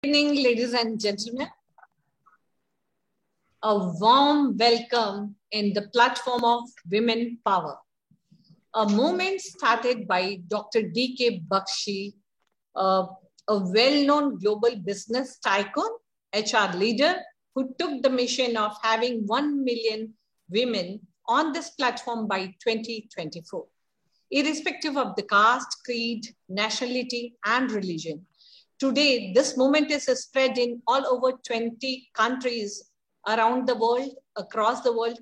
Evening, ladies and gentlemen. A warm welcome in the platform of Women Power, a movement started by Dr. D.K. Bakshi, a well-known global business tycoon, HR leader, who took the mission of having 1 million women on this platform by 2024, irrespective of the caste, creed, nationality, and religion. Today, this movement is spread in all over 20 countries around the world, across the world.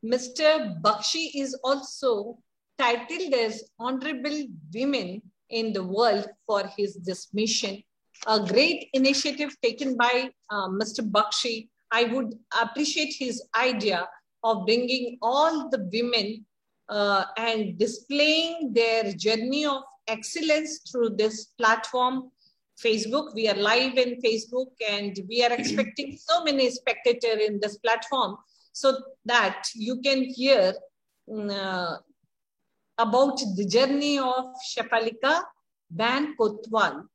Mr. Bakshi is also titled as Honorable Women in the World for this mission. A great initiative taken by Mr. Bakshi. I would appreciate his idea of bringing all the women and displaying their journey of excellence through this platform. Facebook, we are live in Facebook, and we are expecting so many spectators in this platform so that you can hear about the journey of Shefalika Ban Kotwal,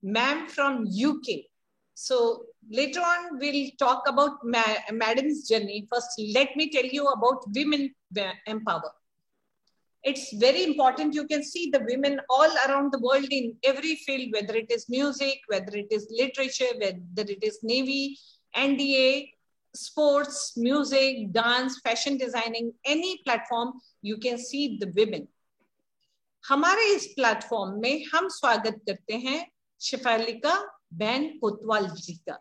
ma'am from UK. So later on, we'll talk about madam's journey. First, let me tell you about Women Empower. It's very important. You can see the women all around the world in every field, whether it is music, whether it is literature, whether it is Navy, NDA, sports, music, dance, fashion designing, any platform, you can see the women. हमारे इस platform में हम स्वागत करते हैं Shefalika ban कोतवाल जी का.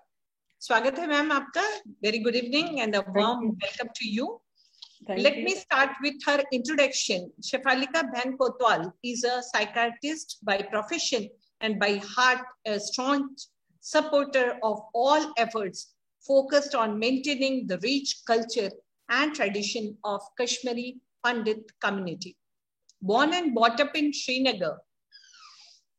स्वागत है मैम आपका. Very good evening and a warm welcome to you. Let me start with her introduction. Shefalika Ban Kotwal is a psychiatrist by profession and by heart, a strong supporter of all efforts focused on maintaining the rich culture and tradition of Kashmiri Pandit community. Born and brought up in Srinagar,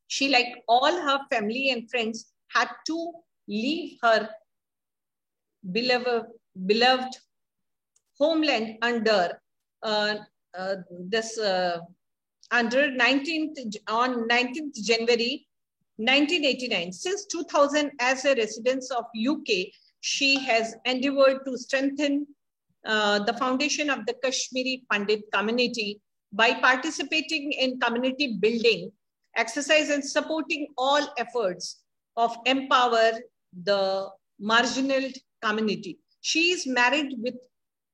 she, like all her family and friends, had to leave her beloved homeland under 19th January 1989. Since 2000, as a resident of UK, she has endeavored to strengthen the foundation of the Kashmiri Pandit community by participating in community building exercise and supporting all efforts of empower the marginal community. She is married with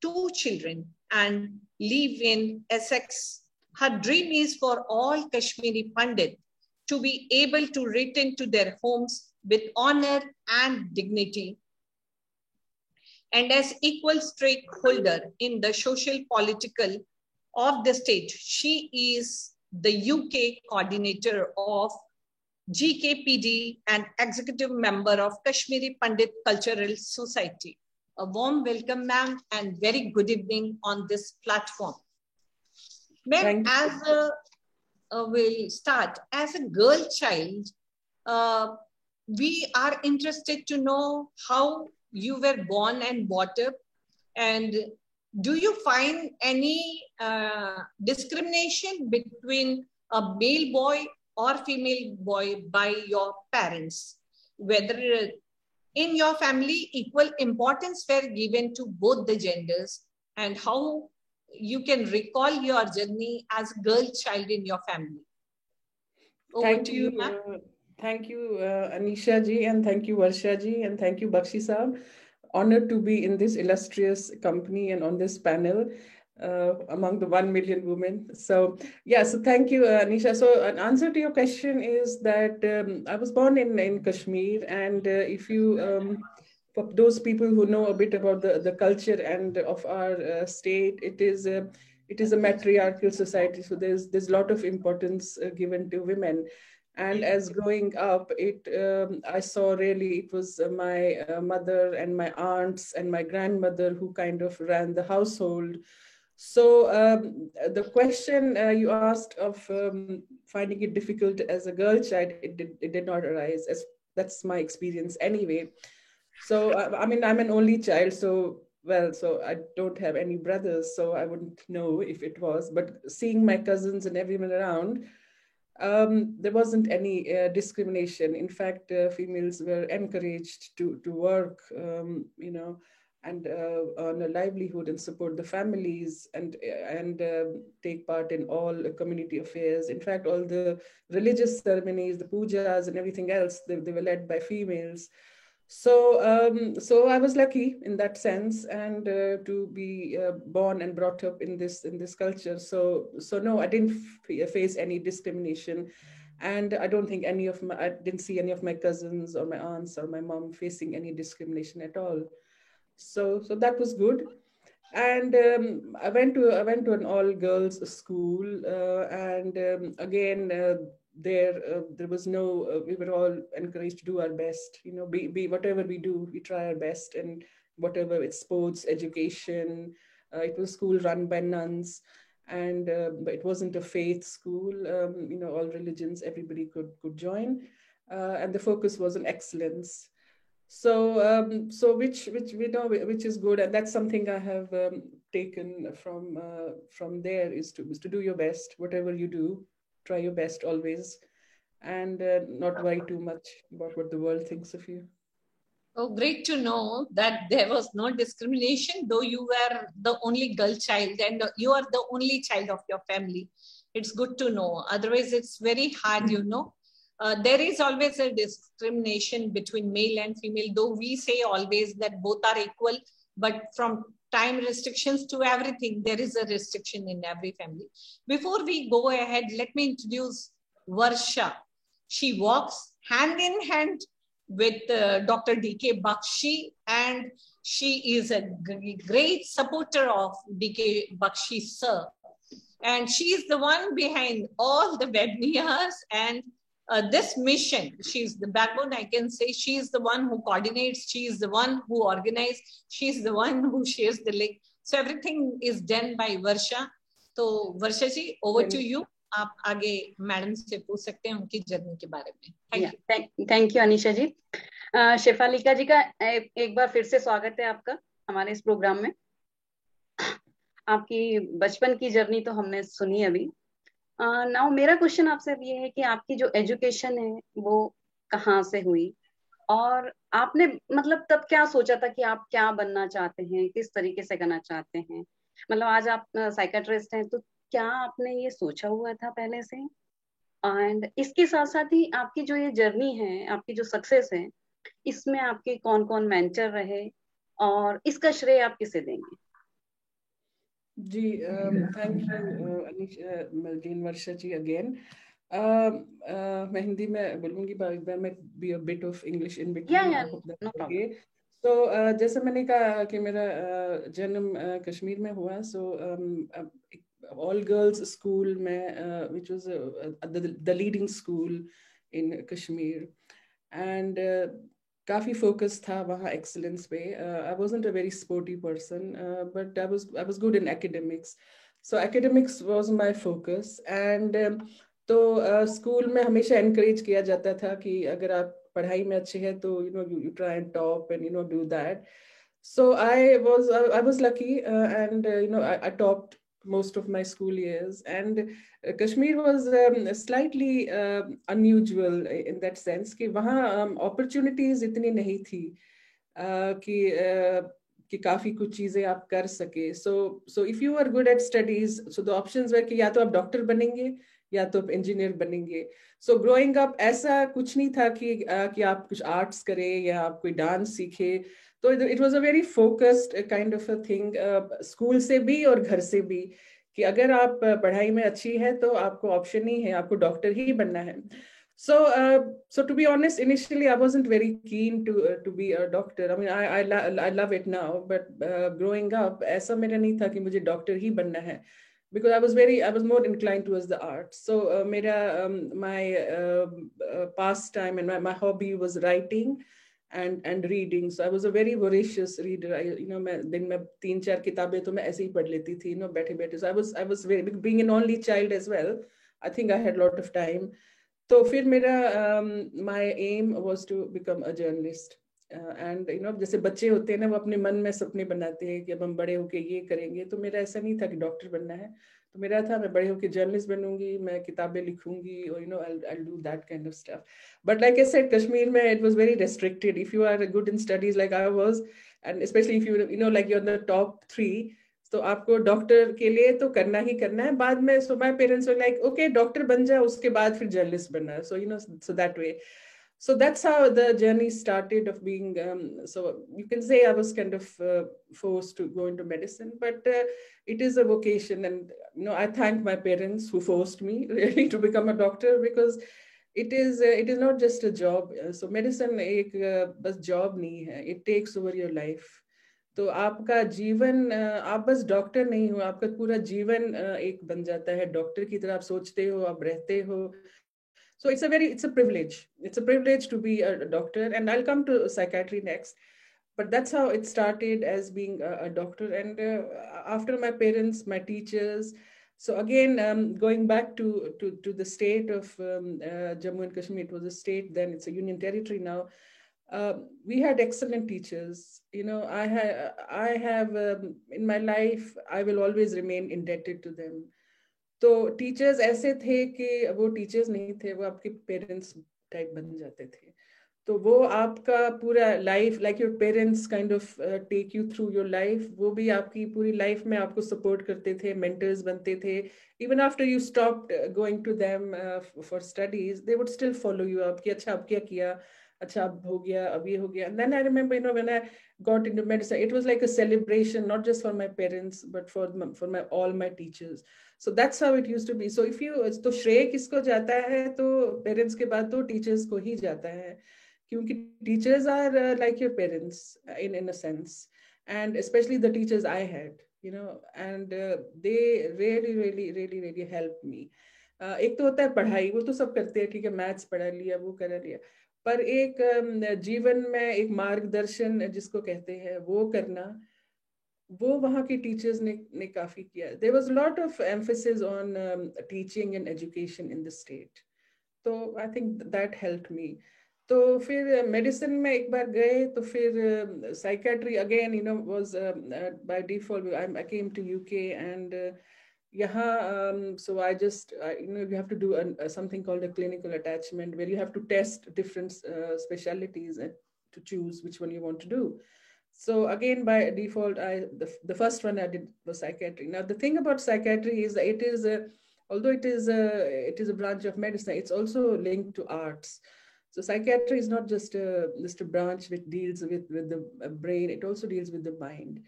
2 children and live in Essex. Her dream is for all Kashmiri Pandit to be able to return to their homes with honor and dignity. And as equal stakeholder in the social political of the state, she is the UK coordinator of GKPD and executive member of Kashmiri Pandit Cultural Society. A warm welcome, ma'am, and very good evening on this platform. Ma'am, we'll start. As a girl child, we are interested to know how you were born and brought up, and do you find any discrimination between a male boy or female boy by your parents? Whether in your family, equal importance were given to both the genders, and how you can recall your journey as a girl child in your family. Thank you, Anisha ji, and thank you, Varsha ji, and thank you, Bakshi Saab. Honored to be in this illustrious company and on this panel among the 1 million women. So yeah, so thank you, Anisha. So an answer to your question is that I was born in Kashmir, and if you, for those people who know a bit about the culture and of our state, it is a matriarchal society. So there's a lot of importance given to women. And as growing up, I saw really it was my mother and my aunts and my grandmother who kind of ran the household. So the question you asked of finding it difficult as a girl child, it did not arise. That's my experience anyway. So I mean, I'm an only child, so I don't have any brothers, so I wouldn't know if it was. But seeing my cousins and everyone around, there wasn't any discrimination. In fact, females were encouraged to work, and earn a livelihood and support the families, and take part in all community affairs. In fact, all the religious ceremonies, the pujas, and everything else, they were led by females. So I was lucky in that sense, and to be born and brought up in this culture. So no, I didn't face any discrimination, and I don't think I didn't see any of my cousins or my aunts or my mom facing any discrimination at all. So that was good. And I went to an all girls school, and again, there was no, we were all encouraged to do our best, be whatever we do, we try our best. And whatever it's sports, education, it was school run by nuns. And but it wasn't a faith school. All religions, everybody could join, and the focus was on excellence. So which we know which is good, and that's something I have taken from there, is to do your best. Whatever you do, try your best always, and not worry too much about what the world thinks of you. Oh, great to know that there was no discrimination, though you were the only girl child and you are the only child of your family. It's good to know. Otherwise, it's very hard, there is always a discrimination between male and female, though we say always that both are equal, but from time restrictions to everything, there is a restriction in every family. Before we go ahead, let me introduce Varsha. She walks hand in hand with Dr. D.K. Bakshi, and she is a great supporter of D.K. Bakshi sir. And she is the one behind all the webinars and this mission. She's the backbone, I can say. She is the one who coordinates. She is the one who organizes. She is the one who shares the link. So everything is done by Varsha. So Varsha ji, over to you. आप आगे madam से पूछ सकते हैं उनकी journey के बारे में. थैंक यू अनीशा जी. शेफालिका जी का एक बार फिर से स्वागत है आपका हमारे इस प्रोग्राम में. आपकी बचपन की जर्नी तो हमने सुनी अभी. नाउ मेरा क्वेश्चन आपसे ये है कि आपकी जो एजुकेशन है वो कहाँ से हुई, और आपने मतलब तब क्या सोचा था कि आप क्या बनना चाहते हैं, किस तरीके से करना चाहते हैं. मतलब आज आप साइकेट्रिस्ट हैं, तो क्या आपने ये सोचा हुआ था पहले से? एंड इसके साथ साथ ही आपकी जो ये जर्नी है, आपकी जो सक्सेस है, इसमें आपके कौन कौन मेंटर रहे और इसका श्रेय आप किसे देंगे? जी, thank you Anish Varsha ji again. मैं हिंदी में बोलूंगी, मैं be a bit of English in between. तो जैसे मैंने कहा कि मेरा जन्म कश्मीर में हुआ. सो all girls school में which was the leading school in Kashmir, and काफी फोकस था वहाँ एक्सीलेंस पे. I wasn't a very sporty person, but I was good in academics. So academics was my focus. And तो school में हमेशा encourage किया जाता था कि अगर आप पढ़ाई में अच्छे हैं तो you try and top and do that. So I was lucky, and I topped most of my school years. And Kashmir was slightly unusual in that sense कि वहाँ opportunities इतनी नहीं थी कि काफी कुछ चीजें आप कर सके. So if you are good at studies, so the options were कि या तो आप डॉक्टर बनेंगे या तो आप इंजीनियर बनेंगे. So growing up ऐसा कुछ नहीं था कि आप कुछ आर्ट्स करें या आप कोई डांस सीखे. तो it was a very focused kind of a thing, school से भी और घर से भी, कि अगर आप पढ़ाई में अच्छी है तो आपको ऑप्शन ही है, आपको डॉक्टर ही बनना है. So to be honest, initially I wasn't very keen to be a doctor. I mean, I love it now, but growing up ऐसा मेरा नहीं था कि मुझे डॉक्टर ही बनना है, because I was more inclined towards the arts. So my pastime and my hobby was writing and reading. So I was a very voracious reader. मैं दिन में 3-4 किताबें तो मैं ऐसे ही पढ़ लेती थी, बैठे. So I was very, being an only child as well, I think I had a lot of time. तो फिर मेरा my aim was to become a journalist. And जैसे बच्चे होते हैं ना, वो अपने मन में सपने बनाते हैं कि अब हम बड़े होके ये करेंगे. तो मेरा ऐसा नहीं था कि डॉक्टर बनना है, तो मेरा था मैं बड़े होकर जर्नलिस्ट बनूंगी, मैं किताबें लिखूंगी, और I'll do that kind of stuff. But like I said, Kashmir mein it was very restricted. If you are good in studies like I was, and especially if you like you're in the top 3, तो आपको doctor के लिए तो करना ही करना है. बाद में so my parents were like, okay, doctor बन जा, उसके बाद फिर जर्नलिस्ट बनना है. So that way. So that's how the journey started of being, so you can say I was kind of forced to go into medicine, but it is a vocation. And, I thank my parents who forced me really to become a doctor, because it is not just a job. So medicine एक बस job नहीं है, it takes over your life. तो आपका जीवन, आप बस doctor नहीं हो, आपका पूरा जीवन एक बन जाता है डॉक्टर की तरह. आप सोचते हो, आप रहते हो. So it's a privilege. It's a privilege to be a doctor, and I'll come to psychiatry next. But that's how it started, as being a doctor. And after my parents, my teachers. So again, going back to the state of Jammu and Kashmir, it was a state then, it's a union territory now. We had excellent teachers. I have in my life, I will always remain indebted to them. तो teachers ऐसे थे कि वो teachers नहीं थे, वो आपके parents type बन जाते थे. तो वो आपका पूरा life, like your parents kind of take you through your life, वो भी आपकी पूरी लाइफ में आपको सपोर्ट करते थे, मेंटर्स बनते थे. Even after you stopped going to them for studies, they would still follow you up कि अच्छा अब क्या किया, अच्छा अब हो गया, अब ये हो गया. And then I remember, when I got into medicine, it was like a celebration, not just for my parents, but for all my teachers. So that's how it used to be. So तो श्रेय किसको जाता है, तो parents के बाद तो teachers को ही जाता है, क्योंकि teachers are like your parents in a sense, and especially the teachers I had, and they really really really really helped me. एक तो होता है पढ़ाई, वो तो सब करते हैं, ठीक है, मैथ्स पढ़ा लिया, वो करा लिया, पर एक जीवन में एक मार्गदर्शन जिसको कहते हैं वो करना, वो वहाँ के टीचर्स ने काफी किया. There was a lot of emphasis on teaching and education in the state. तो I think that helped me. तो फिर मेडिसिन में एक बार गए, तो फिर psychiatry again, was by default. I came to UK, and यहाँ so I just you have to do something called a clinical attachment, where you have to test different specialties and to choose which one you want to do. So again, by default, the first one I did was psychiatry. Now the thing about psychiatry is that it is although it is a branch of medicine, it's also linked to arts. So psychiatry is not just a branch which deals with the brain; it also deals with the mind.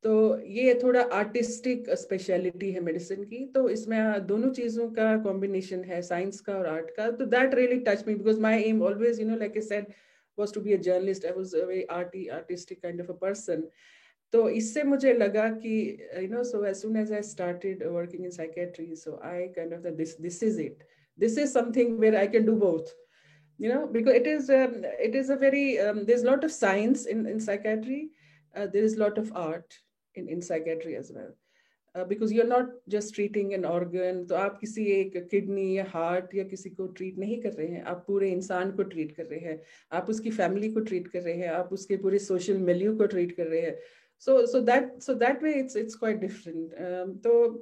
तो ये थोड़ा artistic speciality है medicine की. तो इसमें दोनों चीजों का कॉम्बिनेशन है, साइंस का और आर्ट का. तो that really touch me, because my am always like I said was to be a journalist. I was a very artistic kind of a person. तो इससे मुझे लगा कि so as soon as I started working in psychiatry, so I kind of this is it. This is something where I can do both. Because it is a very there's a lot of science in psychiatry. There is a lot of art in psychiatry as well. Because you're not just treating an organ. तो आप किसी एक kidney या heart या किसी को treat नहीं कर रहे हैं, आप पूरे इंसान को ट्रीट कर रहे हैं, आप उसकी फैमिली को ट्रीट कर रहे हैं, आप उसके पूरे सोशल मिलियू को ट्रीट कर रहे हैं. So that way it's quite different. So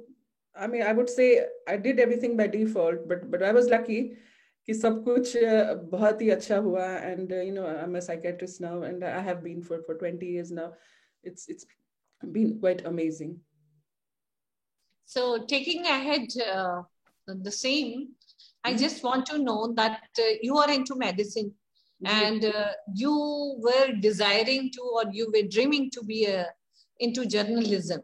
I mean, I would say I did everything by default, but I was lucky कि सब कुछ बहुत ही अच्छा हुआ. And I'm a psychiatrist now, and I have been for 20 years now. It's been quite amazing. So taking ahead the same, I just want to know that you are into medicine, and you were desiring to, or you were dreaming to be into journalism.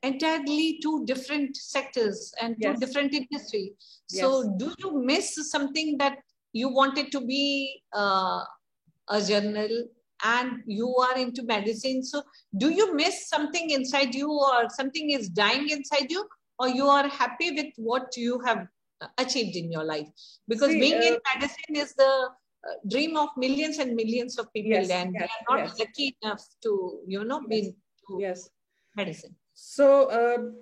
Entirely two different sectors and two different industries. So do you miss something that you wanted to be a journal, and you are into medicine? So do you miss something inside you, or something is dying inside you, or you are happy with what you have achieved in your life? Because being in medicine is the dream of millions and millions of people, and they are not lucky enough to be into medicine. So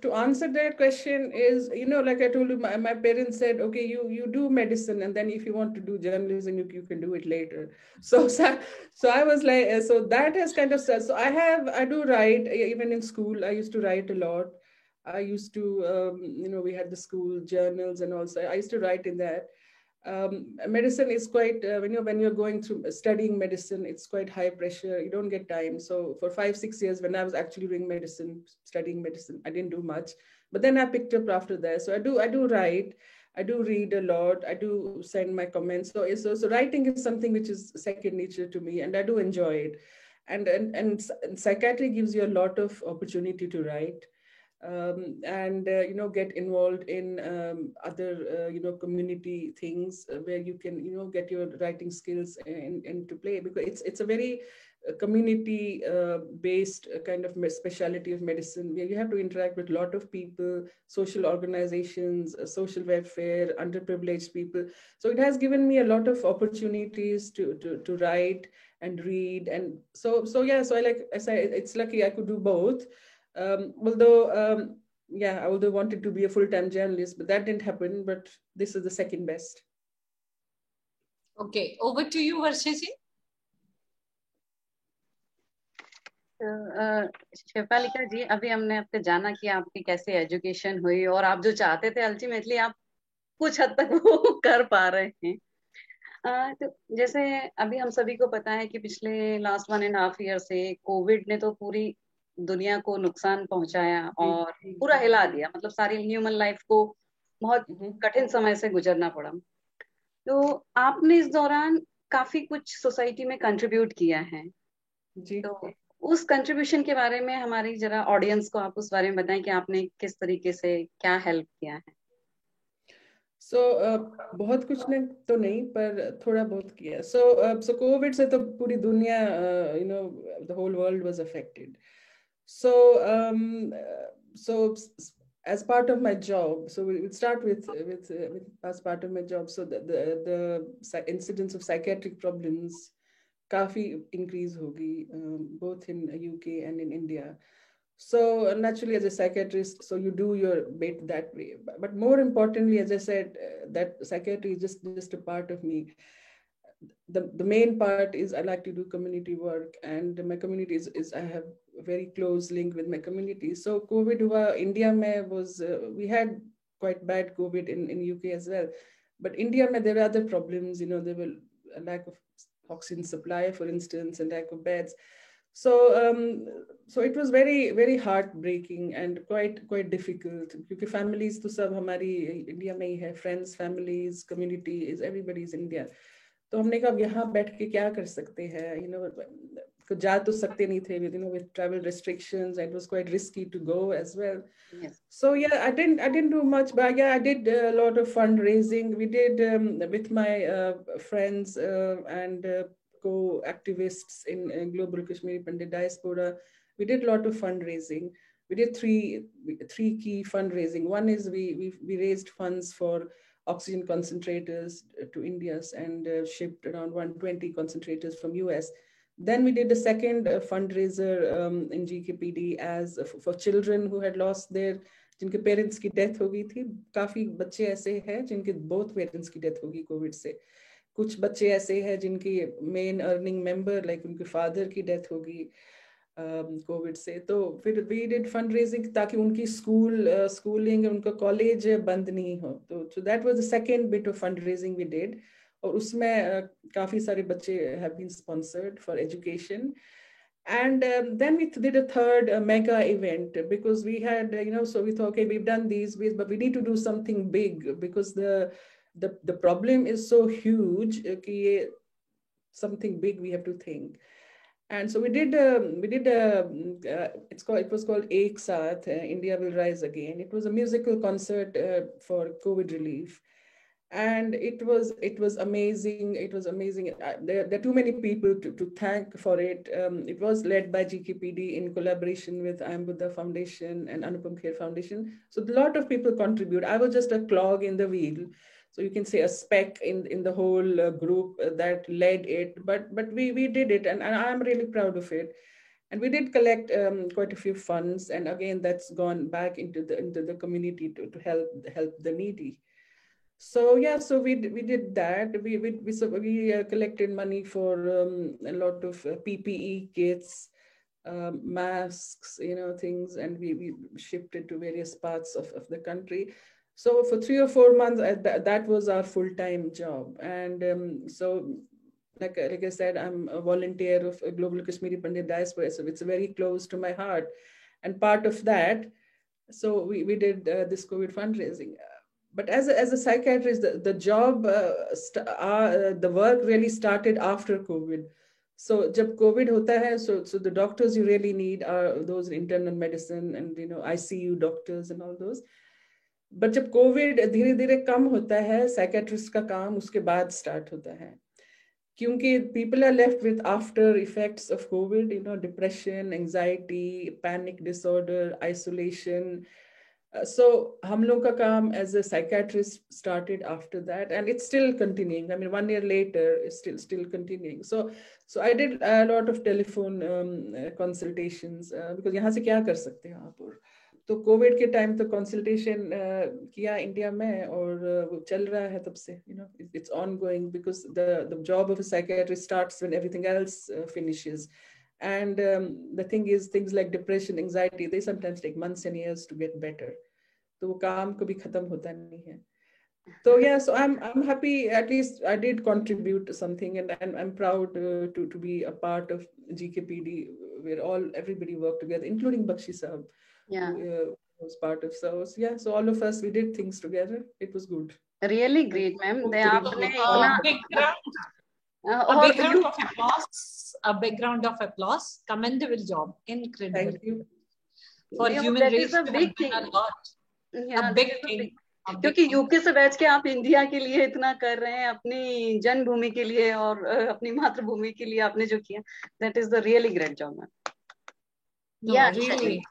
to answer that question is, like I told you, my parents said, okay, you do medicine, and then if you want to do journalism, you can do it later. So I was like, so that has kind of, so I do write. Even in school I used to write a lot. I used to, we had the school journals, and also I used to write in that. Medicine is quite, when you're going through studying medicine, it's quite high pressure. You don't get time. So for 5-6 years, when I was actually doing medicine, studying medicine, I didn't do much. But then I picked up after that. So I do write. I do read a lot. I do send my comments. So writing is something which is second nature to me, and I do enjoy it. And psychiatry gives you a lot of opportunity to write, and get involved in other community things, where you can get your writing skills into play, because it's a very community based kind of specialty of medicine, where you have to interact with a lot of people, social organizations, social welfare, underprivileged people. So it has given me a lot of opportunities to write and read. And so I say, it's lucky I could do both. Although I wanted to be a full-time journalist, but that didn't happen. But this is the second best. Okay, over to you, Varsha ji. Shefalika जी, अभी हमने आपसे जाना कि आपकी कैसे education हुई, और आप जो चाहते थे अल्टीमेटली आप कुछ हद तक वो कर पा रहे हैं। तो जैसे अभी हम सभी को पता है कि पिछले लास्ट 1.5 ईयर से कोविड ने तो पूरी दुनिया को नुकसान पहुंचाया और पूरा हिला दिया, मतलब सारी ह्यूमन लाइफ को बहुत कठिन समय से गुजरना पड़ा। तो आपने इस दौरान काफी कुछ सोसाइटी में कंट्रीब्यूट किया है, तो उस कंट्रीब्यूशन के बारे में हमारी जरा ऑडियंस को आप उस बारे में बताएं कि आपने किस तरीके से क्या हेल्प किया है। बहुत कुछ ने तो नहीं, पर थोड़ा बहुत किया। सो कोविड से तो पूरी दुनिया, the whole world was affected. So as part of my job, so we'll start with as part of my job. So the incidence of psychiatric problems काफी increase होगी, both in UK and in India. So naturally, as a psychiatrist, so you do your bit that way. But more importantly, as I said, that psychiatry is just a part of me. The main part is I like to do community work, and my community is I have a very close link with my community. So COVID hua, India mein was, we had quite bad COVID in UK as well. But India mein there were other problems, there were a lack of oxygen supply, for instance, and lack of beds. So it was very, very heartbreaking and quite difficult, because families to sab hamari India mein hi hai, friends, families, community is everybody's India. तो हमने कहा यहाँ बैठ के क्या कर सकते हैं, जा तो सकते नहीं थे, with travel restrictions, it was quite risky to go as well. Yes. So yeah, I didn't do much, but yeah, I did a lot of fundraising. We did with my friends and co-activists in Global Kashmiri Pandit Diaspora. We did a lot of fundraising. We did three key fundraising. One is we raised funds for oxygen concentrators to India, and shipped around 120 concentrators from US. Then we did the second fundraiser in GKPD as for children who had lost their, जिनके parents की death हो गई थी। काफी बच्चे ऐसे हैं जिनके बोथ पेरेंट्स की डेथ होगी कोविड से। कुछ बच्चे ऐसे हैं जिनकी मेन अर्निंग मेंबर लाइक उनके फादर की डेथ होगी कोविड से। तो फिर वी डिड फंड रेजिंग ताकि उनकी स्कूलिंग उनका कॉलेज बंद नहीं हो। तो so that was the second bit of fund raising we did, और उसमें काफी सारे बच्चे have been sponsored for education. And then we did a third mega event, because we had, so we thought, okay, we've done these, but we need to do something big, because the problem is so huge, something big we have to think. And so it was called Ek Saath, India Will Rise Again. It was a musical concert for COVID relief. And it was amazing. It was amazing. There are too many people to thank for it. It was led by GKPD in collaboration with I Am Buddha Foundation and Anupam Kher Foundation. So a lot of people contribute. I was just a clog in the wheel, so you can say a speck in the whole group that led it. But we did it, and I'm really proud of it. And we did collect quite a few funds, and again that's gone back into the community to help the needy. So yeah, so we did that. We collected money for a lot of PPE kits, masks, things, and we shipped it to various parts of the country. So for 3 or 4 months, that was our full-time job. And so, like I said, I'm a volunteer of a Global Kashmiri Pandit Diaspora, so it's very close to my heart. And part of that, so we did this COVID fundraising. But as a psychiatrist, the job, the work really started after COVID. So jab COVID hota hai, so the doctors you really need are those in internal medicine and ICU doctors and all those. But जब Covid धीरे धीरे कम होता है, psychiatrist का काम उसके बाद start होता है, क्योंकि people are left with after effects of COVID, depression, anxiety, panic disorder, isolation. So हम लोग का काम as a psychiatrist started after that, and it's still continuing. I mean, 1 year later, it's still continuing. So I did a lot of telephone consultations because यहाँ से क्या कर सकते हैं आप, और तो कोविड के टाइम तो कंसल्टेशन किया इंडिया में, और वो चल रहा है तब से, it's ongoing because the job of a psychiatrist starts when everything else finishes. And the thing is, things like depression, anxiety, they sometimes take months and years to get better. तो वो काम कभी खत्म होता नहीं है. So yeah, so I'm happy. At least I did contribute to something, and I'm proud to be a part of GKPD, where everybody worked together, including Bakshi Sahab. Yeah. Who was part of. So yeah, so all of us, we did things together. It was good. Really great, ma'am. A background of applause. Commendable job. Incredible. Thank you. For human race, a big thing. A big thing. क्योंकि UK से बैठ के आप India के लिए इतना कर रहे हैं, अपनी जन्मभूमि के लिए और अपनी मातृभूमि के लिए आपने जो किया, that is the really great job, ma'am. No, yeah, really.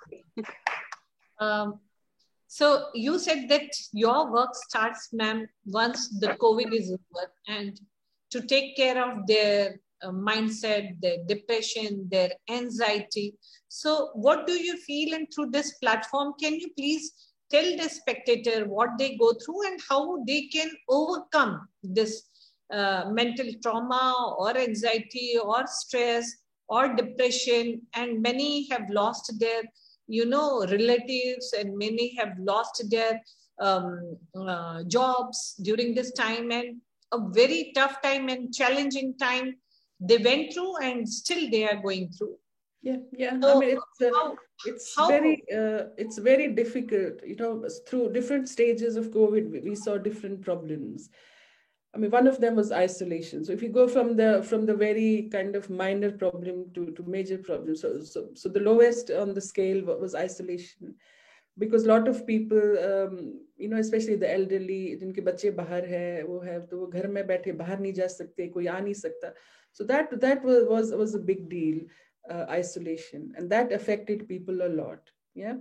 So you said that your work starts, ma'am, once the COVID is over, and to take care of their mindset, their depression, their anxiety. So what do you feel? And through this platform, can you please tell the spectator what they go through and how they can overcome this mental trauma or anxiety or stress or depression? And many have lost their relatives, and many have lost their jobs during this time, and a very tough time and challenging time they went through, and still they are going through. Yeah. So, I mean, it's very difficult. Through different stages of COVID, we saw different problems. I mean, one of them was isolation. So if you go from the very kind of minor problem to major problem, so the lowest on the scale was isolation, because a lot of people, especially the elderly, जिनके बच्चे बाहर है, तो वो घर में बैठे, बाहर नहीं जा सकते, कोई आ नहीं सकता. So that was a big deal, isolation, and that affected people a lot. Yeah.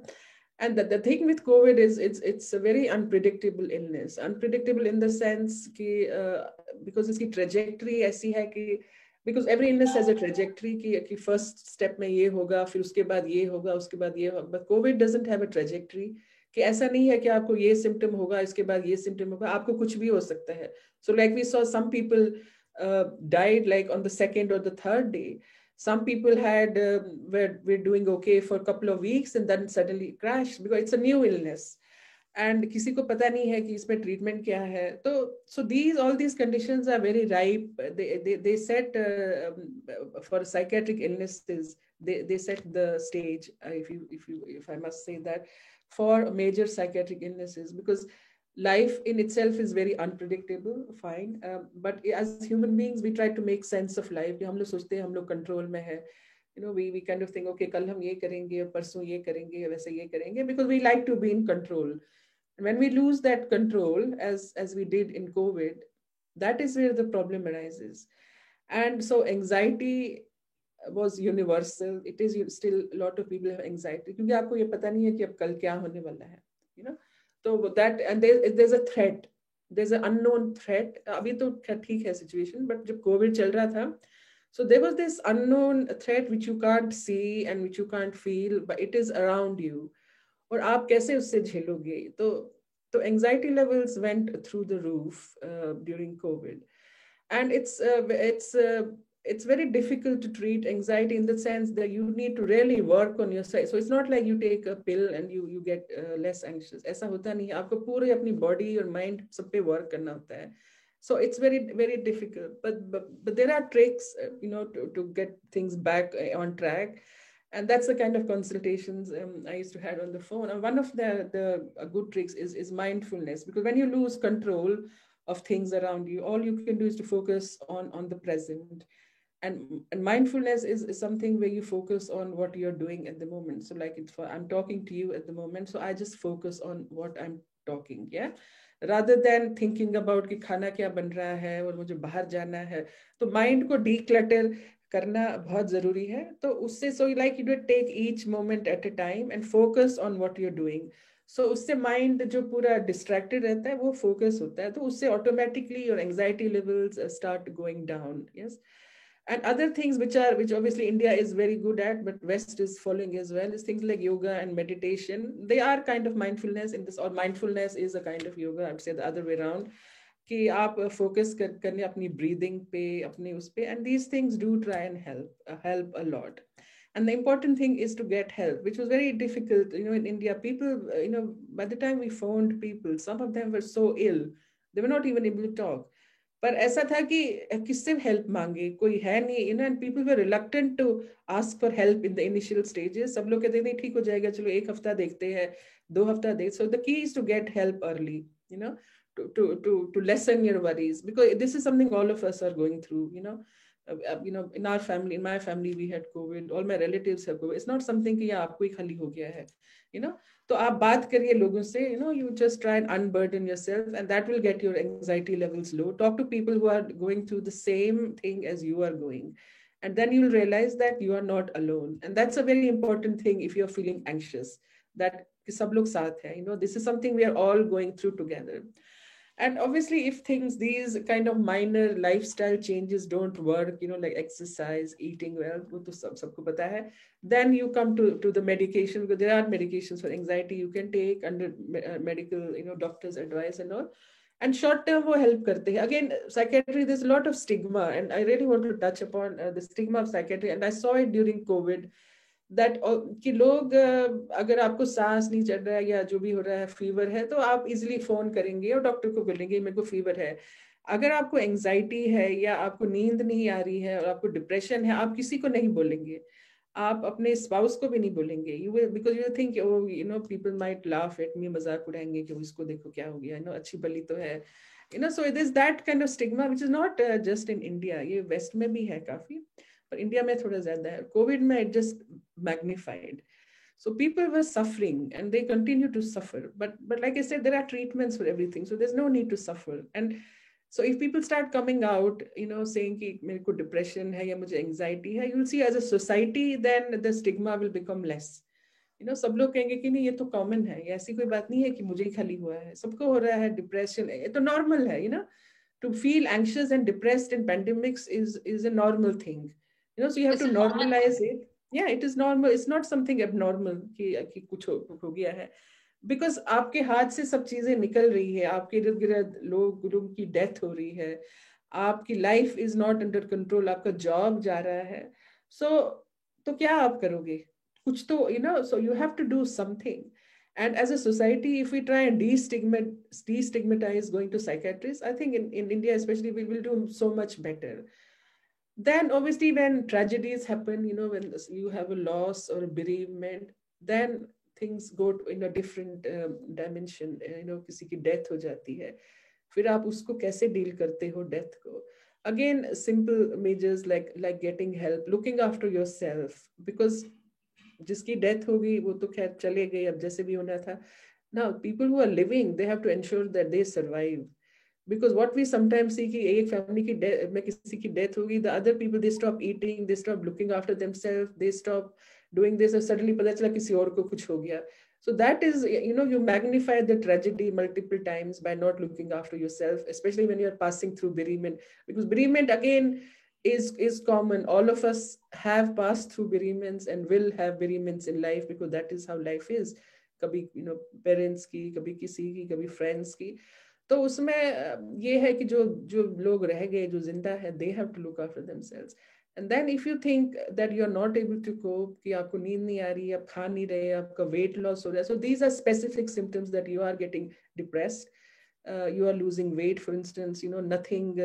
And the thing with COVID is it's a very unpredictable illness. Unpredictable in the sense that because its trajectory ऐसी है कि, because every illness has a trajectory कि first step में ये होगा, फिर उसके बाद ये होगा, उसके बाद ये होगा. But COVID doesn't have a trajectory कि ऐसा नहीं है कि आपको ये symptom होगा, इसके बाद ये symptom होगा, आपको कुछ भी हो सकता है. So like we saw, some people died like on the second or the third day. Some people were doing okay for a couple of weeks and then suddenly crashed because it's a new illness, and किसी को पता नहीं है कि इसमें treatment क्या है. So all these conditions are very ripe. They set for psychiatric illnesses. They set the stage, if I must say that, for major psychiatric illnesses, because life in itself is very unpredictable, fine. But as human beings, we try to make sense of life. हम लोग सोचते हैं हम लोग control में है. We kind of think, okay, कल हम ये करेंगे, परसों ये करेंगे, वैसे ये करेंगे, because we like to be in control. And when we lose that control, as we did in COVID, that is where the problem arises. And so anxiety was universal. It is still, a lot of people have anxiety क्योंकि आपको ये पता नहीं है कि अब कल क्या होने वाला है, So that, and there's a threat, there's an unknown threat. अभी तो ठीक है situation, but जब COVID चल रहा था, so there was this unknown threat which you can't see and which you can't feel, but it is around you. और आप कैसे उससे झेलोगे? तो anxiety levels went through the roof during COVID, and it's very difficult to treat anxiety in the sense that you need to really work on yourself. So it's not like you take a pill and you get less anxious. ऐसा होता नहीं है, आपको पूरे अपनी body और mind सब पे work करना होता है. So it's very, very difficult. But there are tricks, to get things back on track. And that's the kind of consultations I used to have on the phone. And one of the good tricks is mindfulness, because when you lose control of things around you, all you can do is to focus on the present. And mindfulness is something where you focus on what you're doing at the moment. So like I'm talking to you at the moment, so I just focus on what I'm talking, yeah, rather than thinking about कि खाना क्या बन रहा है और मुझे बाहर जाना है. तो mind को declutter करना बहुत जरूरी है. तो उससे so like you take each moment at a time and focus on what you're doing. So उससे mind जो पूरा distracted रहता है वो focus होता है, तो उससे automatically your anxiety levels start going down. Yes. And other things which obviously India is very good at, but West is following as well, is things like yoga and meditation. They are kind of mindfulness in this, or mindfulness is a kind of yoga. I would say the other way around. कि आप focus करने अपनी breathing पे, अपने उस पे, and these things do try and help a lot. And the important thing is to get help, which was very difficult. In India, people, by the time we phoned people, some of them were so ill, they were not even able to talk. पर ऐसा था कि किससे help मांगे, कोई है नहीं, and people were reluctant to ask for help in the initial stages. सब लोग कहते नहीं ठीक हो जाएगा, चलो एक हफ्ता देखते हैं, 2 हफ्ता देख. So the key is to get help early, to lessen your worries, because this is something all of us are going through. In our family, in my family, we had COVID. All my relatives have COVID. It's not something कि आपको ही खाली हो गया है, तो आप बात करिए लोगों से, you just try and unburden yourself, and that will get your anxiety levels low. Talk to people who are going through the same thing as you are going, and then you'll realize that you are not alone. And that's a very important thing if you're feeling anxious, that sab log saath hai, this is something we are all going through together. And obviously, if these kind of minor lifestyle changes don't work, like exercise, eating well, wo to sabko pata hai, then you come to the medication, because there are medications for anxiety you can take under medical, doctor's advice and all. And short term wo help karte hai. Again, psychiatry, there's a lot of stigma, and I really want to touch upon the stigma of psychiatry. And I saw it during COVID, that कि लोग अगर आपको सांस नहीं चढ़ रहा है या जो भी हो रहा है, फीवर है, तो आप इजीली फोन करेंगे और डॉक्टर को बोलेंगे मेरे को फीवर है. अगर आपको एंजाइटी है या आपको नींद नहीं आ रही है और आपको डिप्रेशन है, आप किसी को नहीं बोलेंगे, आप अपने स्पाउस को भी नहीं बोलेंगे. You will, because you think people might laugh at me, मजाक उड़ाएंगे कि इसको देखो क्या हो गया, अच्छी भली तो है, so it is that kind of stigma which is not just in India. ये वेस्ट में भी है काफी, पर इंडिया में थोड़ा ज्यादा है. कोविड में it just magnified. So people were suffering and they continue to suffer. But like I said, there are treatments for everything. So there's no need to suffer. And so if people start coming out, saying कि मेरे को depression है या मुझे anxiety है, you'll see as a society, then the stigma will become less. सब लोग कहेंगे कि नहीं ये तो कॉमन है, ऐसी कोई बात नहीं है कि मुझे ही खाली हुआ है, सबको हो रहा है डिप्रेशन, ये तो नॉर्मल है. To feel anxious and depressed in pandemics is a normal thing. So you have to normalize it. Yeah, it is normal. It's not something abnormal कि कुछ हो गया है, because आपके हाथ से सब चीजें निकल रही है, आपके इर्द गिर्द लोगों की डेथ हो रही है, आपकी life is not under control, आपका जॉब जा रहा है. तो क्या आप करोगे, कुछ तो so you have to do something. And as a society, if we try and destigmatize going to psychiatrists, I think in India especially, we will do so much better. Then obviously when tragedies happen, when you have a loss or a bereavement, then things go in a different dimension. किसी की death हो जाती है, फिर आप उसको कैसे deal करते हो death को. Again, simple measures like getting help, looking after yourself, because जिसकी डेथ हो गई वो तो खैर चले गए, अब जैसे भी होना था. Now people who are living, they have to ensure that they survive, because what we sometimes see कि एक family की में किसी की death होगी, the other people, they stop eating, they stop looking after themselves, they stop doing this, and suddenly पता चला किसी और को कुछ हो गया. So that is, you magnify the tragedy multiple times by not looking after yourself, especially when you are passing through bereavement, because bereavement again is common. All of us have passed through bereavements and will have bereavements in life, because that is how life is. कभी parents की, कभी किसी की, कभी friends की. तो उसमें ये है कि जो लोग रह गए, जो जिंदा है, they have to look after themselves. And then if you think that you're not able to cope, कि आपको नींद नहीं आ रही, आप खा नहीं रहे, आपका weight loss हो रहा है, so these are specific symptoms that you are getting depressed. You are losing weight, for instance, you know, nothing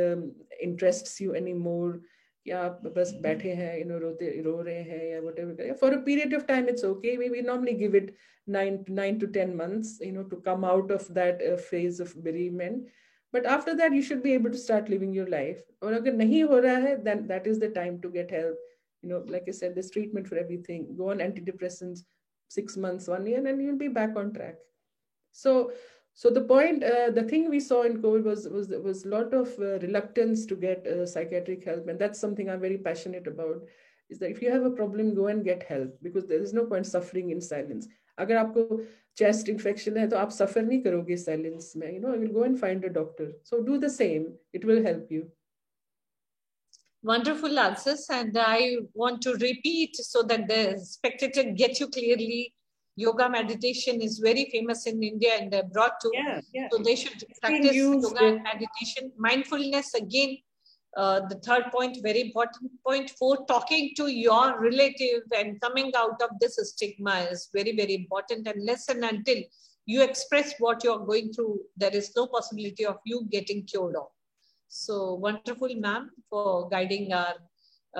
interests you anymore. कि आप बस बैठे हैं, you know, रो रहे हैं या whatever. For a period of time, it's okay. We normally give it 9 to 10 months, you know, to come out of that phase of bereavement. But after that, you should be able to start living your life. Or agar nahi ho raha hai, then that is the time to get help. You know, like I said, there's treatment for everything. Go on antidepressants 6 months, 1 year, and you'll be back on track. So the point, the thing we saw in COVID was a lot of reluctance to get psychiatric help, and that's something I'm very passionate about. Is that if you have a problem, go and get help, because there is no point suffering in silence. अगर आपको chest infection है तो आप suffer नहीं करोगे silence में, you know, you will go and find a doctor. So do the same, it will help you. Wonderful answers, and I want to repeat so that the spectator get you clearly. Yoga meditation is very famous in India and abroad too. Yeah. So they should practice yoga and meditation. Mindfulness, again, the third point, very important point. 4, talking to your relative and coming out of this stigma is very, very important. Unless and until you express what you're going through, there is no possibility of you getting cured of. So wonderful, ma'am, for guiding our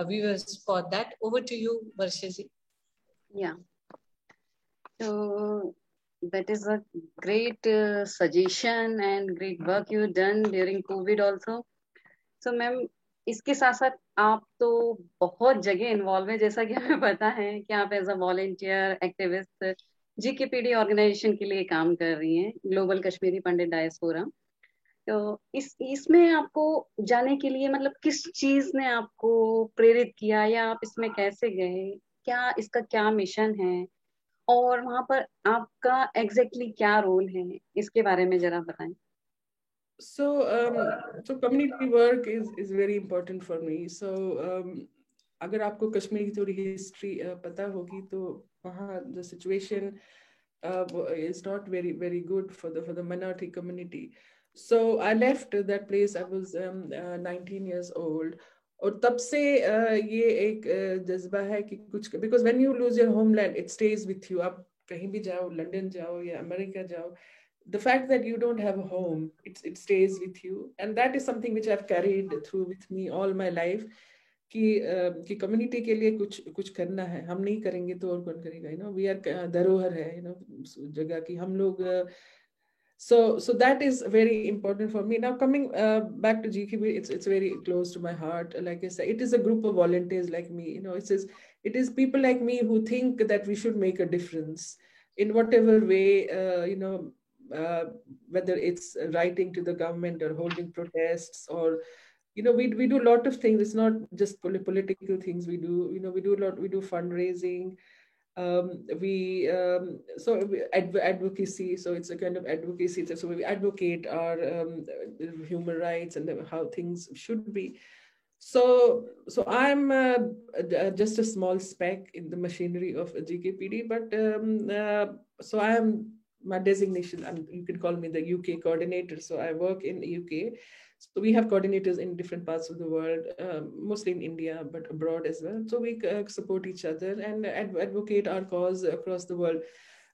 viewers for that. Over to you, Varsha ji. Yeah. So that is a great suggestion and great work you done during COVID also. So ma'am, इसके साथ साथ आप तो बहुत जगह involve है, जैसा कि हमें पता है कि आप as a volunteer activist GKPD organisation के लिए काम कर रही हैं, ग्लोबल कश्मीरी पंडित डायस्पोरा। तो इसमें आपको जाने के लिए मतलब किस चीज ने आपको प्रेरित किया, या आप इसमें कैसे गए, क्या इसका क्या मिशन है, और वहां पर आपका एग्जैक्टली क्या रोल है, इसके बारे में जरा बताएं। So community work is very important for me. So अगर आपको कश्मीर की थोड़ी हिस्ट्री पता होगी तो वहाँ the situation is not very good for the minority community. So I left that place. I was 19 years old. और तब से ये एक जज्बा है कि कुछ, because when you lose your homeland, it stays with you. आप कहीं भी जाओ, लंदन जाओ या अमेरिका जाओ, the fact that you don't have a home, it stays with you, and that is something which I've carried through with me all my life. कि community के लिए कुछ करना है, हम नहीं करेंगे तो और कौन करेगा, you know, we are धरोहर है, you know, जगह की हम लोग. So that is very important for me. Now coming back to GKPD, it's very close to my heart. Like I said, it is a group of volunteers like me. You know, it is people like me who think that we should make a difference in whatever way. You know, whether it's writing to the government or holding protests, or you know, we do a lot of things. It's not just political things we do. You know, we do fundraising. Advocacy, so it's a kind of advocacy, so we advocate our human rights and how things should be. So I'm just a small speck in the machinery of GKPD, but so I am, my designation, you can call me the UK coordinator. So I work in the UK. So we have coordinators in different parts of the world, mostly in India, but abroad as well. So we support each other and advocate our cause across the world,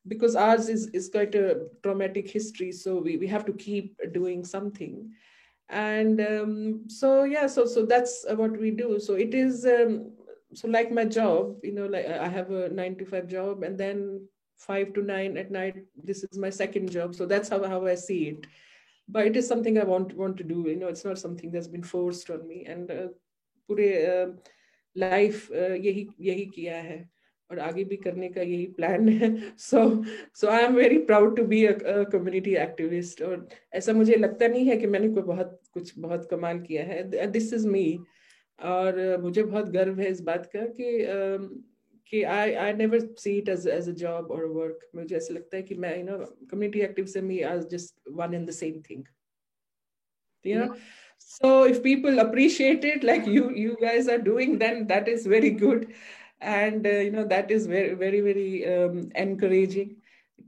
because ours is quite a traumatic history. So we have to keep doing something. And so that's what we do. So it is, so like my job, you know, like I have a 9 to 5 job, and then 5 to 9 at night, this is my second job. So that's how I see it. But it is something I want to do. You know, it's not something that's been forced on me. And पूरे life यही किया है और आगे भी करने का यही plan है. So I am very proud to be a community activist. और ऐसा मुझे लगता नहीं है कि मैंने बहुत कमाल किया है. This is me. और मुझे बहुत गर्व है इस बात का कि I never see it as a job or a work. मुझे ऐसा लगता है कि मैं, you know, community activism and me are just one and the same thing. You know, so if people appreciate it like you guys are doing, then that is very good, and you know, that is very encouraging.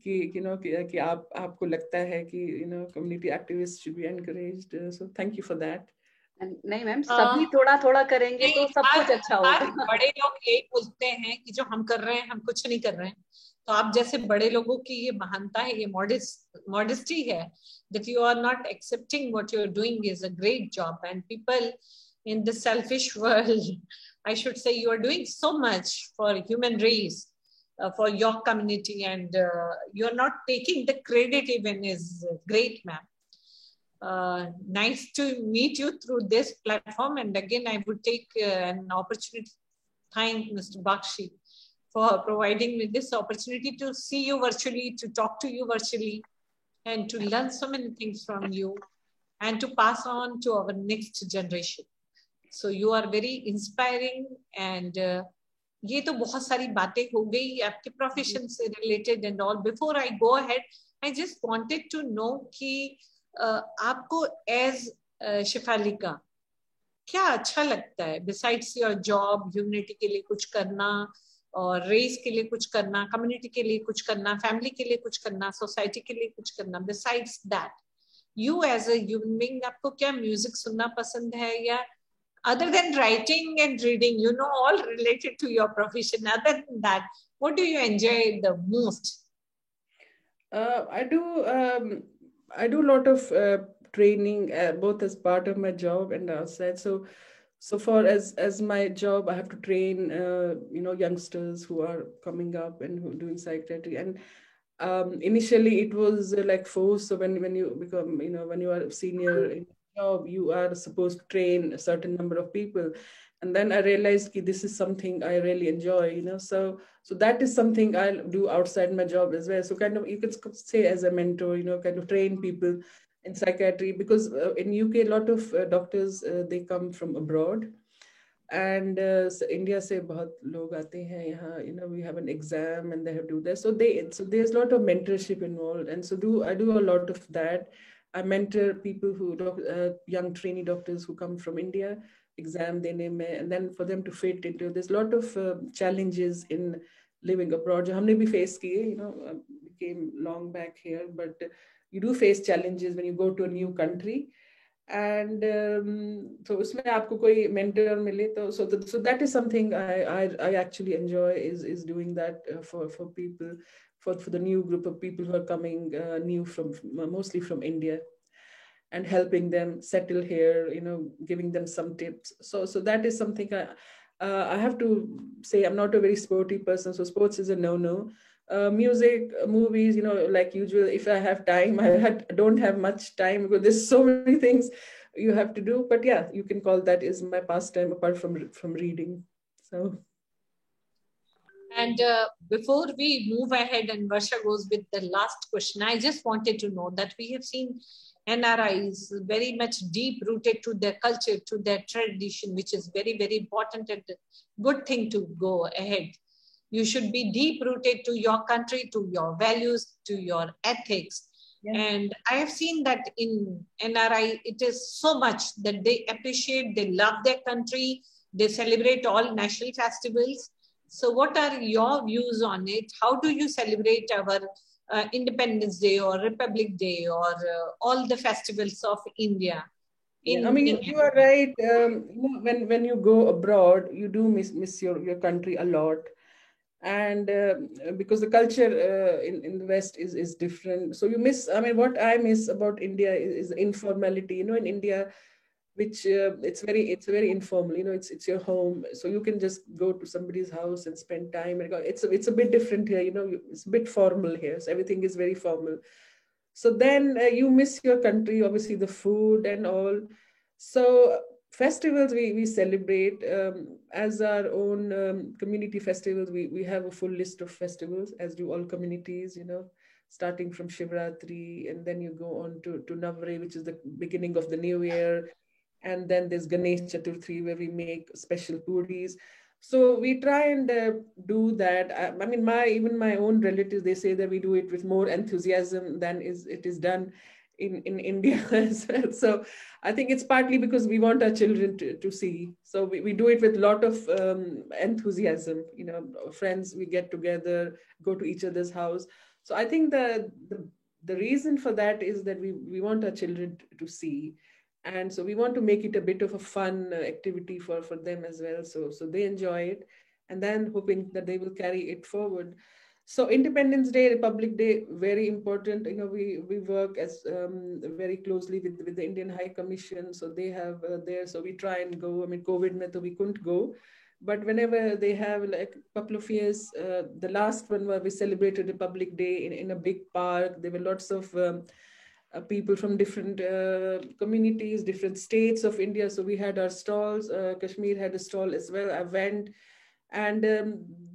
कि you know कि आपको लगता है कि you know community activists should be encouraged. So thank you for that. नहीं ma'am, सभी थोड़ा थोड़ा करेंगे तो सब कुछ अच्छा होगा। बड़े लोग यही बोलते हैं कि जो हम कर रहे हैं हम कुछ नहीं कर रहे हैं। तो आप जैसे बड़े लोगों की ये महानता है, ये मॉडेस्टी है, that you are not accepting what you're doing is a great job. And people in this selfish world, I should say, you are doing so much for human race, for your community, and you're not taking the credit even is great, ma'am. Nice to meet you through this platform. And again, I would take an opportunity to thank Mr. Bakshi for providing me this opportunity to see you virtually, to talk to you virtually, and to learn so many things from you, and to pass on to our next generation. So you are very inspiring. And ये तो बहुत सारी बातें हो गई आपके profession से related and all. Before I go ahead, I just wanted to know कि आपको एज शिफालिका क्या अच्छा लगता है बिसाइड्स योर जॉब, ह्यूमनिटी के लिए कुछ करना, और रेस के लिए कुछ करना, कम्युनिटी के लिए कुछ करना, फैमिली के लिए कुछ करना, सोसाइटी के लिए कुछ करना. Besides that, you as a human being, आपको क्या म्यूजिक सुनना पसंद है, या other than writing and reading, you know, all related to your profession, other than that, what do you enjoy the most? I do a lot of training, both as part of my job and outside. So for as my job, I have to train youngsters who are coming up and who are doing psychiatry. And initially it was like forced. So when you become, when you are a senior in job, you are supposed to train a certain number of people. And then I realized that this is something I really enjoy, so that is something I'll do outside my job as well. So kind of, you can say, as a mentor, kind of train people in psychiatry, because in UK a lot of doctors, they come from abroad. And so India se bahut log aate hain yahan, we have an exam and they have to do that. So there's a lot of mentorship involved. And so I do a lot of that. I mentor people young trainee doctors who come from India, exam dene mein, and then for them to fit into, there's a lot of challenges in living abroad jo humne bhi face kiye, we came long back here, but you do face challenges when you go to a new country. And so usme aapko koi mentor mile to so that is something I actually enjoy, is doing that for people, for the new group of people who are coming new from mostly from India, and helping them settle here, giving them some tips. So that is something I have to say. I'm not a very sporty person, so sports is a no. Music, movies, like usual, if I have time. I don't have much time because there's so many things you have to do. But yeah, you can call that is my pastime apart from reading. So. And before we move ahead and Varsha goes with the last question, I just wanted to know that we have seen NRIs very much deep rooted to their culture, to their tradition, which is very, very important and good thing to go ahead. You should be deep rooted to your country, to your values, to your ethics. Yeah. And I have seen that in NRI, it is so much that they appreciate, they love their country, they celebrate all national festivals. So what are your views on it? How do you celebrate our Independence Day or Republic Day or all the festivals of India? I mean, you are right. When you go abroad, you do miss your country a lot. And because the culture in the West is different, so you miss. I mean, what I miss about India is informality. In India, which it's very informal. It's your home, so you can just go to somebody's house and spend time. And it's a bit different here. It's a bit formal here, so everything is very formal. So then you miss your country, obviously the food and all. So festivals we celebrate as our own community festivals. We have a full list of festivals, as do all communities, starting from Shivratri, and then you go on to Navratri, which is the beginning of the new year. And then there's Ganesh Chaturthi, where we make special puris. So we try and do that. I mean, even my own relatives, they say that we do it with more enthusiasm than it is done in India as well. So I think it's partly because we want our children to see. So we do it with a lot of enthusiasm. Friends, we get together, go to each other's house. So I think the reason for that is that we want our children to see. And so we want to make it a bit of a fun activity for them as well. So they enjoy it, and then hoping that they will carry it forward. So Independence Day, Republic Day, very important. We work as very closely with the Indian High Commission. So they have there. So we try and go. I mean, COVID meant we couldn't go, but whenever they have like a couple of years, the last one where we celebrated Republic Day in a big park, there were lots of people from different communities, different states of India. So we had our stalls. Kashmir had a stall as well. I went, and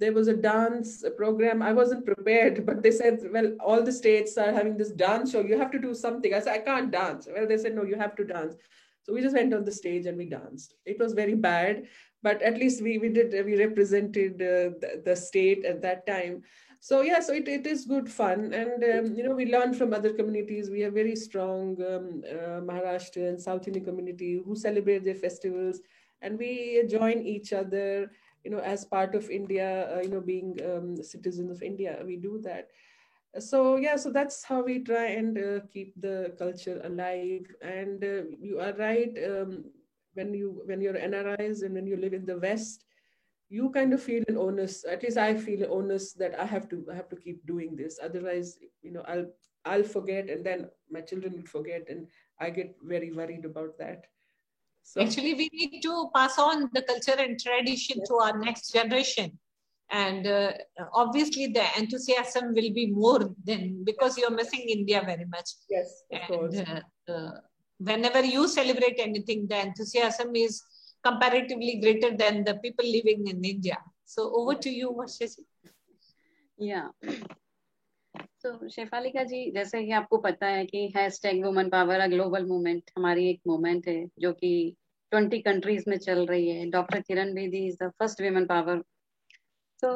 there was a dance program. I wasn't prepared, but they said, well, all the states are having this dance show. You have to do something. I said, I can't dance. Well, they said, no, you have to dance. So we just went on the stage and we danced. It was very bad, but at least we represented the state at that time. So yeah, so it is good fun. And we learn from other communities. We have very strong Maharashtra and South Indian community who celebrate their festivals, and we join each other, as part of India, being citizens of India. We do that. So yeah, so that's how we try and keep the culture alive. And you are right, when you're NRIs and when you live in the West, you kind of feel an onus. At least I feel an onus that I have to keep doing this. Otherwise, I'll forget, and then my children will forget, and I get very worried about that. So actually, we need to pass on the culture and tradition to our next generation. And obviously the enthusiasm will be more than, because you're missing India very much. Yes, of course. Whenever you celebrate anything, the enthusiasm is comparatively greater than the people living in India. So over to you, Varsha ji. Yeah. तो शेफालिका जी, जैसे कि आपको पता है कि #WomenPower a global movement हमारी एक movement है जो कि 20 कंट्रीज में चल रही है. Doctor Kiran Bedi is the first women power. तो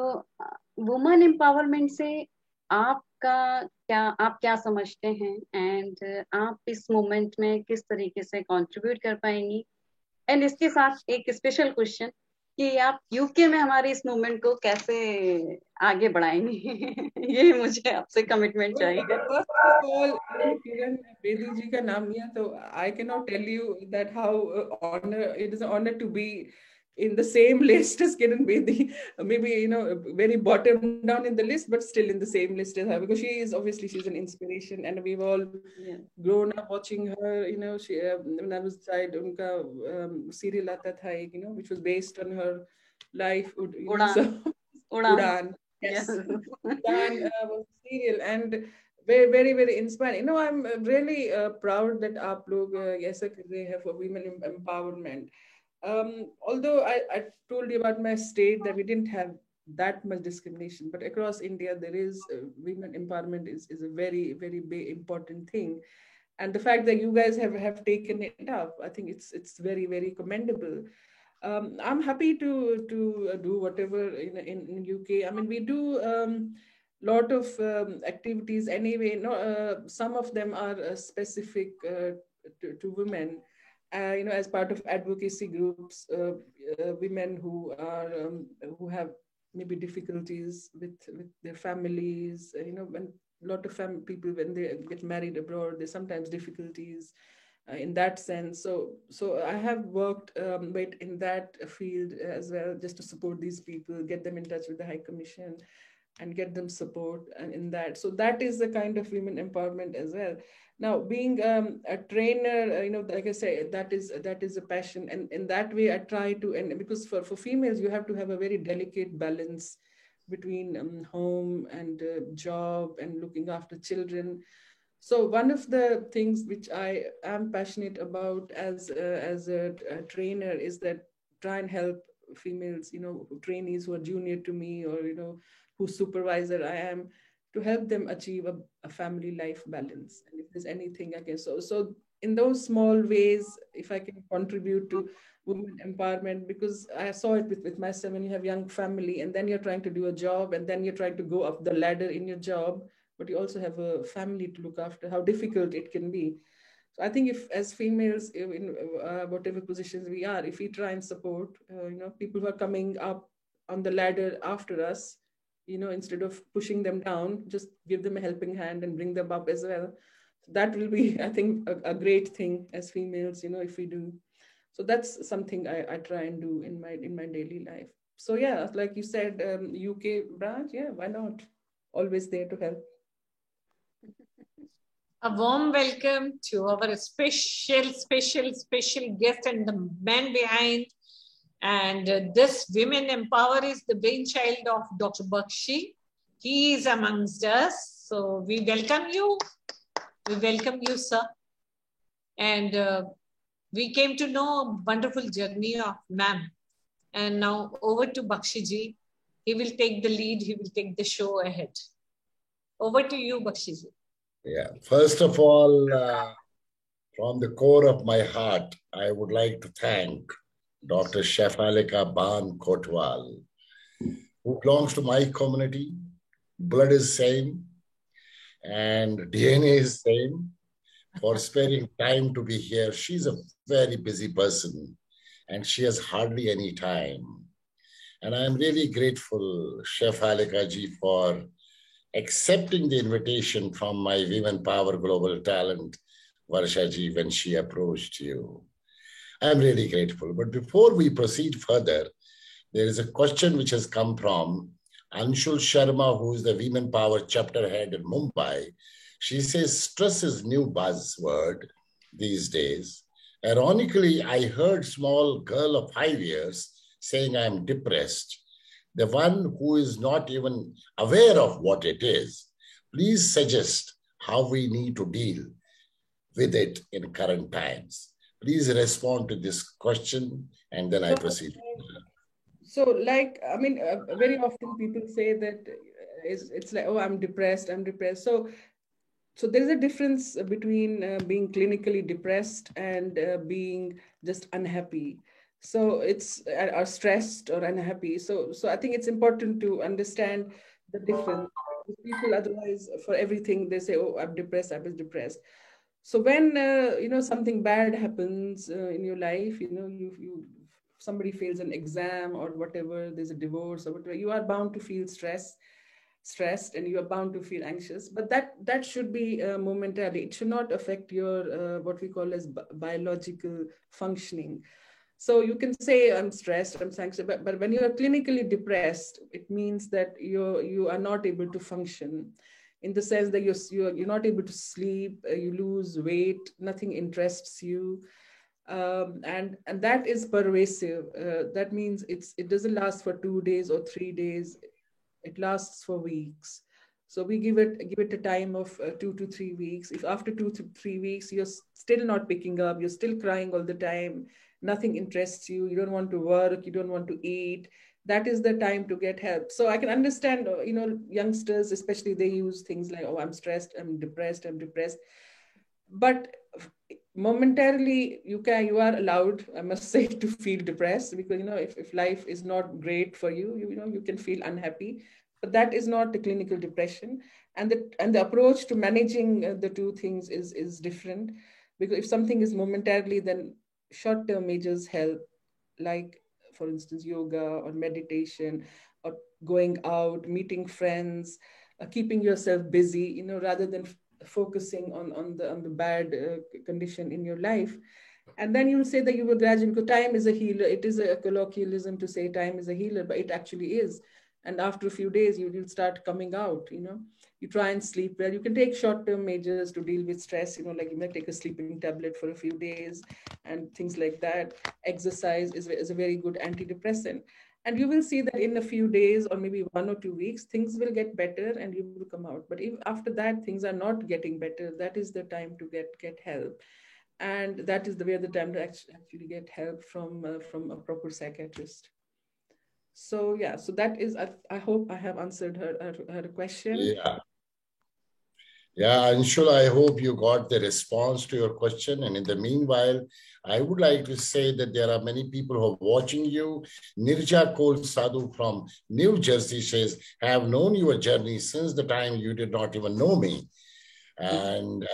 वुमेन एम्पावरमेंट से आप क्या समझते हैं, एंड आप इस मूवमेंट में किस तरीके से कंट्रीब्यूट कर पाएंगी? एंड इसके साथ एक स्पेशल क्वेश्चन कि आप यूके में हमारे इस मूवमेंट को कैसे आगे बढ़ाएंगी? ये मुझे आपसे कमिटमेंट चाहिए. First of all, Kiran Bedi जी का नाम लिया, तो I cannot tell you that how it is an honor to be in the same list as Kiran Bedi. Maybe very bottom down in the list, but still in the same list as her, because she's an inspiration, and we've all grown up watching her. She when I was a child, unka serial aata tha, which was based on her life. Udaan. Yes. Udaan was a serial, and very, very, very inspiring. I'm really proud that aap log aisa kar rahe hain for women empowerment. Although I told you about my state that we didn't have that much discrimination, but across India there is women empowerment is a very, very big important thing. And the fact that you guys have taken it up, I think it's very, very commendable. I'm happy to do whatever in UK. I mean, we do lot of activities anyway. Some of them are specific to women. As part of advocacy groups, women who have maybe difficulties with their families. When a lot of people, when they get married abroad, there's sometimes difficulties in that sense. So I have worked in that field as well, just to support these people, get them in touch with the High Commission, and get them support and in that. So that is the kind of women empowerment as well. Now, being a trainer, like I say, that is a passion, and in that way, I try to. And because for females, you have to have a very delicate balance between home and job and looking after children. So one of the things which I am passionate about as a trainer is that try and help females, trainees who are junior to me, or whose supervisor I am, to help them achieve a family life balance. And if there's anything I can, so in those small ways, if I can contribute to women empowerment, because I saw it with myself. When you have young family and then you're trying to do a job, and then you're trying to go up the ladder in your job, but you also have a family to look after, how difficult it can be. So I think if, as females, in whatever positions we are, if we try and support, people who are coming up on the ladder after us, instead of pushing them down, just give them a helping hand and bring them up as well. that will be, I think, a great thing as females, if we do. So that's something I try and do in my daily life. So yeah, like you said, UK branch, yeah, why not? Always there to help. A warm welcome to our special guest and the man behind. And this Women Empower is the brainchild of Dr. Bakshi. He is amongst us. So we welcome you. We welcome you, sir. And we came to know a wonderful journey of ma'am. And now over to Bakshi ji. He will take the lead. He will take the show ahead. Over to you, Bakshi ji. Yeah. First of all, from the core of my heart, I would like to thank Dr. Shefalika Ban Kotwal, who belongs to my community. Blood is same and DNA is same, for sparing time to be here. She's a very busy person and she has hardly any time. And I'm really grateful, Shefalika ji, for accepting the invitation from my Women Power Global Talent, Varsha ji, when she approached you. I'm really grateful. But before we proceed further, there is a question which has come from Anshul Sharma, who is the Women Power chapter head in Mumbai. She says, stress is new buzzword these days. Ironically, I heard small girl of 5 years saying I'm depressed. The one who is not even aware of what it is. Please suggest how we need to deal with it in current times. Please respond to this question and then I proceed. So like, I mean, very often people say that it's like, oh, I'm depressed. So there's a difference between being clinically depressed and being just unhappy. So it's or stressed or unhappy. So I think it's important to understand the difference. People otherwise, for everything, they say, oh, I'm depressed, I was depressed. So when, something bad happens in your life, somebody fails an exam or whatever, there's a divorce or whatever, you are bound to feel stressed and you are bound to feel anxious, but that should be momentarily. It should not affect your what we call as biological functioning. So you can say I'm stressed, I'm anxious, but when you are clinically depressed, it means that you are not able to function, in the sense that you're not able to sleep, you lose weight, nothing interests you, and that is pervasive. That means it doesn't last for 2 days or 3 days. It lasts for weeks. So we give it a time of 2 to 3 weeks. If after 2 to 3 weeks you're still not picking up, you're still crying all the time, nothing interests you, you don't want to work, you don't want to eat, that is the time to get help. So I can understand, youngsters, especially, they use things like, oh, I'm stressed, I'm depressed. But momentarily, you are allowed, I must say, to feel depressed, because, if life is not great for you, you can feel unhappy, but that is not the clinical depression. And the approach to managing the two things is different, because if something is momentarily, then short-term measures help, like, for instance, yoga or meditation or going out, meeting friends, keeping yourself busy, rather than focusing on the bad condition in your life. And then you'll say that you will gradually, because time is a healer. It is a colloquialism to say time is a healer, but it actually is. And after a few days, you'll start coming out, You try and sleep well. You can take short-term measures to deal with stress, like you might take a sleeping tablet for a few days and things like that. Exercise is a very good antidepressant. And you will see that in a few days or maybe 1 or 2 weeks, things will get better and you will come out. But if after that things are not getting better, that is the time to get help. And that is the time to actually get help from a proper psychiatrist. So yeah, so that is, I hope I have answered her question. Yeah, Anshul, I hope you got the response to your question. And in the meanwhile, I would like to say that there are many people who are watching you. Nirja Kol Sadhu from New Jersey says, I have known your journey since the time you did not even know me. And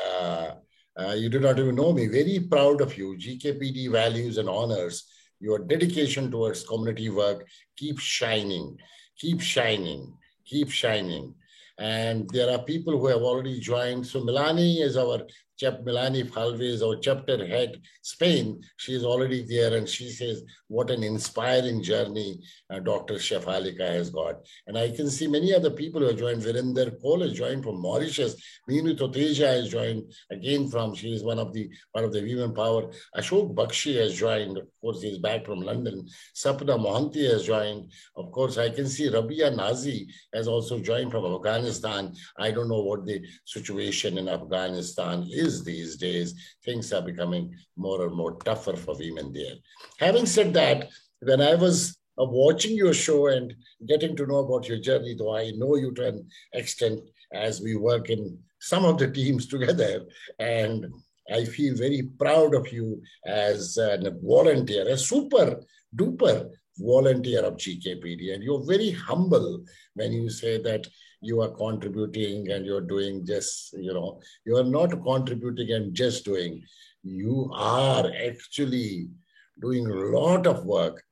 you did not even know me. Very proud of you. GKPD values and honors your dedication towards community work. Keep shining, keep shining, keep shining. And there are people who have already joined. So Milani is Milani Falve is our chapter head, Spain. She is already there, and she says, what an inspiring journey Dr. Shefalika has got. And I can see many other people who have joined. Virender Kaul has joined from Mauritius. Meenu Toteja has joined again she is one of the Women Power. Ashok Bakshi has joined. Of course, he is back from London. Sapna Mohanty has joined. Of course, I can see Rabia Nazi has also joined from Afghanistan. I don't know what the situation in Afghanistan is these days. Things are becoming more and more tougher for women there. Having said that, when I was watching your show and getting to know about your journey, though I know you to an extent as we work in some of the teams together, and I feel very proud of you as a volunteer, a super duper volunteer of GKPD. And you're very humble when you say that you are contributing and you're doing just, you are not contributing and just doing. You are actually doing a lot of work.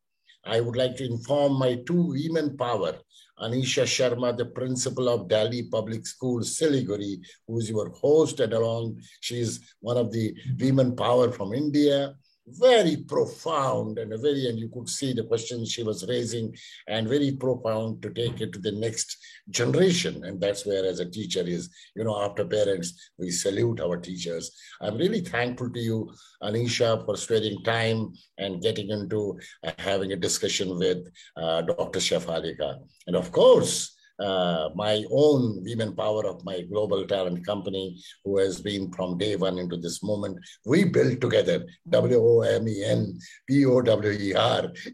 I would like to inform my two women power, Anisha Sharma, the principal of Delhi Public Schools, Siliguri, who is your host, and along, she's one of the women power from India. Very profound and you could see the questions she was raising, and very profound to take it to the next generation. And that's where, as a teacher, is, after parents, we salute our teachers. I'm really thankful to you, Anisha, for sparing time and getting into having a discussion with Dr. Shefalika. And of course, my own women power of my global talent company, who has been from day one into this moment. We built together, WOMENPOWER,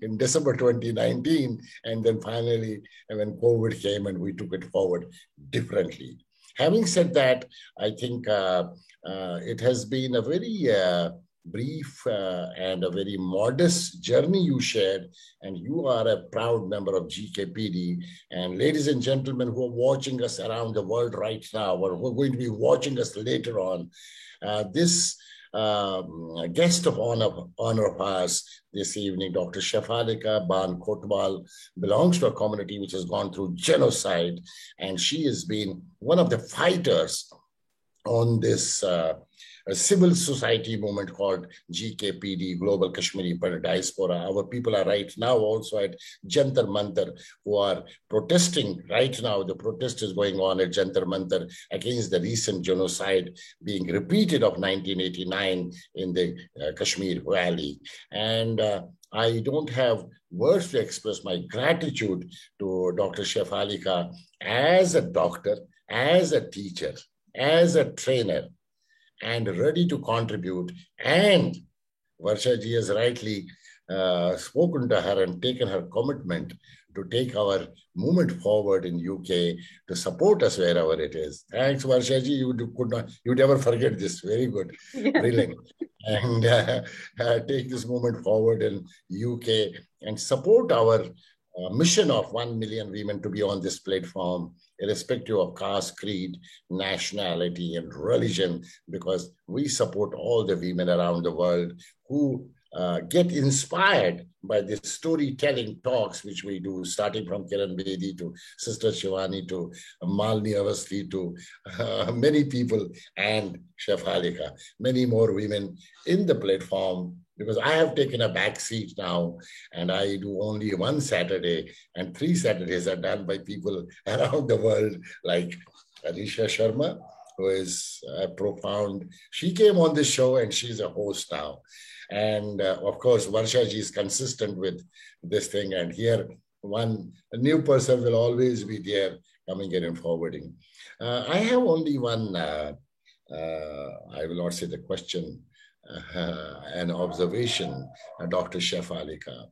in December 2019. And then finally, when COVID came, and we took it forward differently. Having said that, I think it has been a very brief and a very modest journey you shared, and you are a proud member of GKPD. And ladies and gentlemen who are watching us around the world right now, or who are going to be watching us later on, this guest of honor of ours this evening, Dr. Shefalika Ban Kotwal, belongs to a community which has gone through genocide, and she has been one of the fighters on this a civil society movement called GKPD, Global Kashmiri Diaspora. Our people are right now also at Jantar Mantar, who are protesting right now. The protest is going on at Jantar Mantar against the recent genocide being repeated of 1989 in the Kashmir Valley. And I don't have words to express my gratitude to Dr. Shefalika as a doctor, as a teacher, as a trainer, and ready to contribute. And Varsha ji has rightly spoken to her and taken her commitment to take our movement forward in UK, to support us wherever it is. Thanks, Varsha ji. You never forget this. Very good. Brilliant. And take this movement forward in UK and support our mission of 1 million women to be on this platform, irrespective of caste, creed, nationality, and religion, because we support all the women around the world who get inspired by the storytelling talks which we do, starting from Kiran Bedi to Sister Shivani to Malini Avasthi to many people, and Shefalika, many more women in the platform, because I have taken a back seat now, and I do only one Saturday, and 3 Saturdays are done by people around the world, like Anisha Sharma, who is profound. She came on this show and she's a host now. And of course, Varsha ji is consistent with this thing. And here, a new person will always be there coming in and forwarding. I have only one, I will not say the question, an observation, Dr. Shefalika.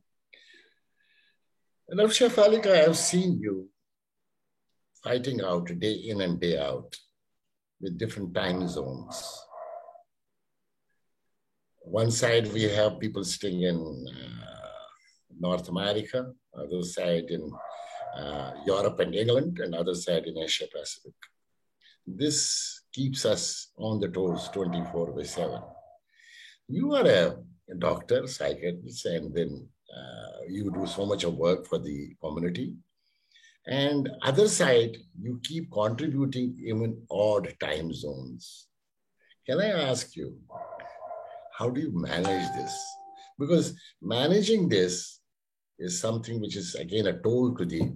Dr. Shefalika, I have seen you fighting out day in and day out with different time zones. One side, we have people sitting in North America, other side in Europe and England, and other side in Asia Pacific. This keeps us on the toes 24/7. You are a doctor, psychiatrist, and then you do so much of work for the community. And other side, you keep contributing even odd time zones. Can I ask you, how do you manage this? Because managing this is something which is again a toll to the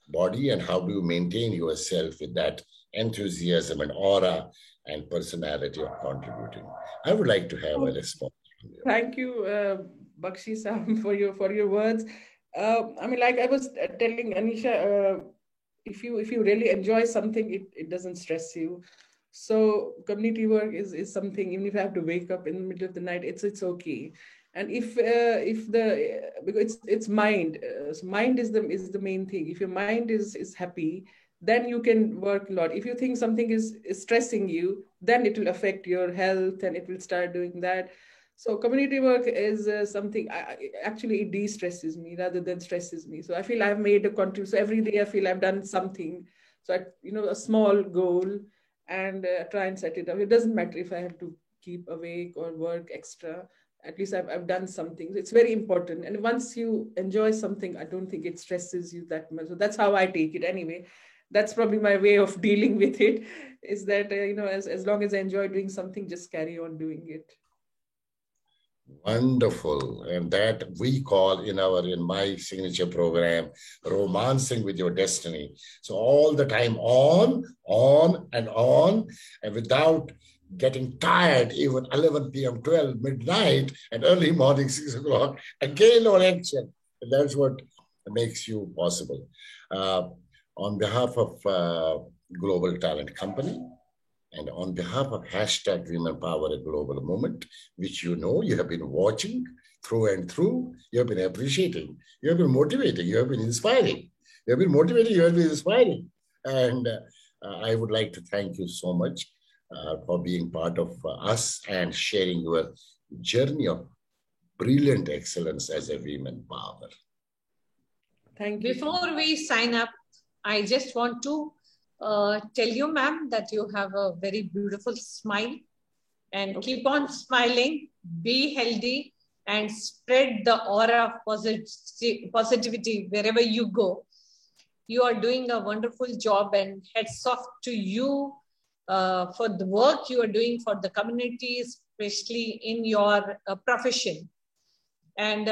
body, and how do you maintain yourself with that enthusiasm and aura and personality of contributing? I would like to have a response from you. Thank you, Bakshi Sam, for your words. I mean, like I was telling Anisha, if you really enjoy something, it doesn't stress you. So community work is something, even if I have to wake up in the middle of the night, it's okay. And if because it's mind, so mind is the main thing. If your mind is happy, then you can work a lot. If you think something is stressing you, then it will affect your health and it will start doing that. So community work is something, actually it de-stresses me rather than stresses me. So I feel I've made a contribution. So every day I feel I've done something. So a small goal, and try and set it up. It doesn't matter if I have to keep awake or work extra. At least I've done something. It's very important. And once you enjoy something, I don't think it stresses you that much. So that's how I take it anyway. That's probably my way of dealing with it, is that, as long as I enjoy doing something, just carry on doing it. Wonderful. And that we call in my signature program, romancing with your destiny. So all the time on, and without getting tired, even 11 p.m., 12, midnight, and early morning, 6 o'clock, again on action. And that's what makes you possible. On behalf of Global Talent Company, and on behalf of #Women Power a Global Movement, which you have been watching through and through, you have been appreciating, you have been motivating, you have been inspiring. You have been motivating, you have been inspiring. And I would like to thank you so much for being part of us and sharing your journey of brilliant excellence as a women power. Thank you. Before we sign up, I just want to tell you, ma'am, that you have a very beautiful smile, and keep on smiling, be healthy, and spread the aura of positivity wherever you go. You are doing a wonderful job, and hats off to you for the work you are doing for the community, especially in your profession. And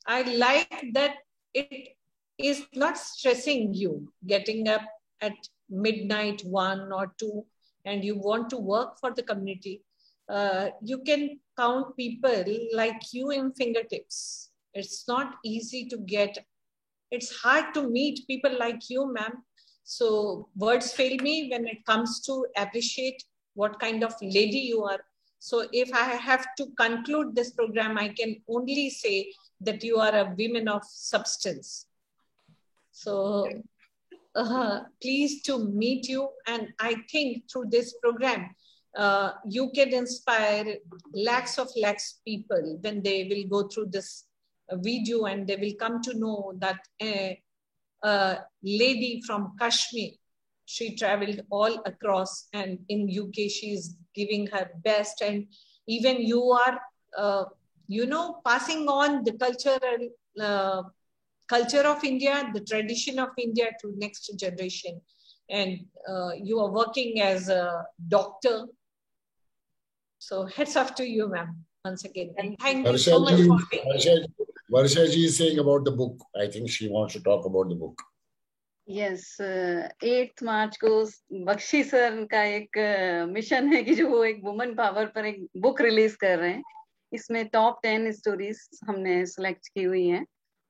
I like that it is not stressing you getting up at midnight 1 or 2 and you want to work for the community. You can count people like you in fingertips. It's not easy to get. It's hard to meet people like you, ma'am. So words fail me when it comes to appreciate what kind of lady you are. So if I have to conclude this program, I can only say that you are a woman of substance. So pleased to meet you. And I think through this program, you can inspire lakhs people when they will go through this video, and they will come to know that a lady from Kashmir, she traveled all across, and in UK, she is giving her best. And even you are, passing on the culture of India, the tradition of India to next generation. And you are working as a doctor. So hats off to you, ma'am, once again. And thank you so much for being. Varsha ji is saying about the book. I think she wants to talk about the book. Yes, 8th मार्च को Bakshi sir का एक mission है कि जो वो एक woman power पर एक बुक रिलीज कर रहे हैं. इसमें टॉप 10 स्टोरीज हमने सिलेक्ट की हुई हैं,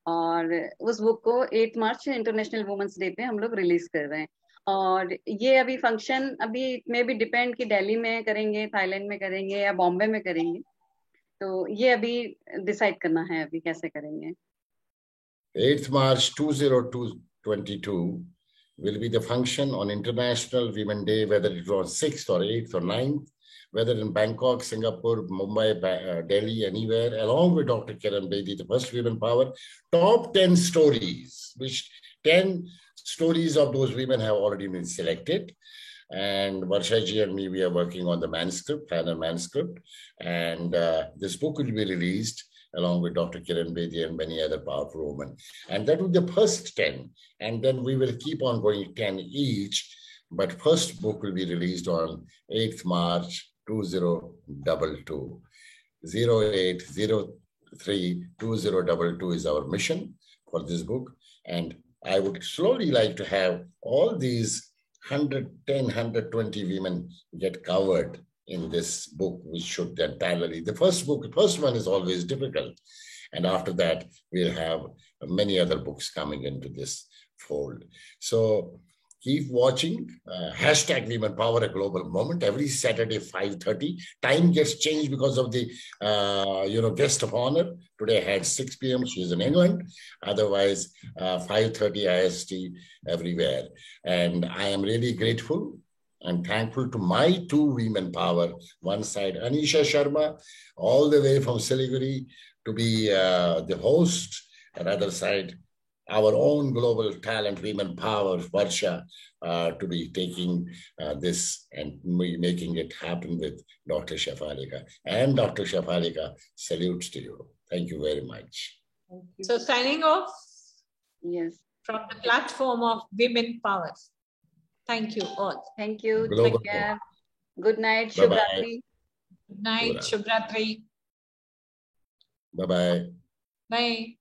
और उस बुक को 8 मार्च इंटरनेशनल वुमेन्स डे पे हम लोग रिलीज कर रहे हैं. और ये अभी फंक्शन अभी मे बी डिपेंड कि दिल्ली में करेंगे, थाईलैंड में करेंगे या बॉम्बे में करेंगे. तो ये अभी डिसाइड करना है अभी कैसे करेंगे. 8th March 2022 will be the function on International Women Day, whether it was 6th or 8th or 9th, whether in Bangkok, Singapore, Mumbai, Delhi, anywhere, along with Dr. Kiran Bedi, the first women power. Top 10 stories, which 10 stories of those women have already been selected. And Varsha ji and me, we are working on the manuscript, final manuscript. And this book will be released along with Dr. Kiran Bedi and many other powerful women. And that would be the first 10. And then we will keep on going 10 each. But first book will be released on 8th March 2022. 0803-2022 is our mission for this book. And I would slowly like to have all these 110, 120 women get covered in this book, which should entirely, the first one is always difficult. And after that, we'll have many other books coming into this fold. So keep watching. Hashtag Women Power, a global moment, every Saturday, 5:30. Time gets changed because of the, guest of honor. Today I had 6 p.m. She's in England. Otherwise, 5:30 IST everywhere. And I am really grateful and thankful to my 2 Women Power. One side, Anisha Sharma, all the way from Siliguri to be the host. Another side, our own global talent, Women Power, Varsha, to be taking this and making it happen with Dr. Shefalika. And Dr. Shefalika, salutes to you. Thank you very much. Thank you. So signing off. Yes. From the platform of Women Power. Thank you all. Thank you. Global Take care. Good night. Bye-bye. Shubhratri. Good night. Shubhratri. Bye-bye. Bye.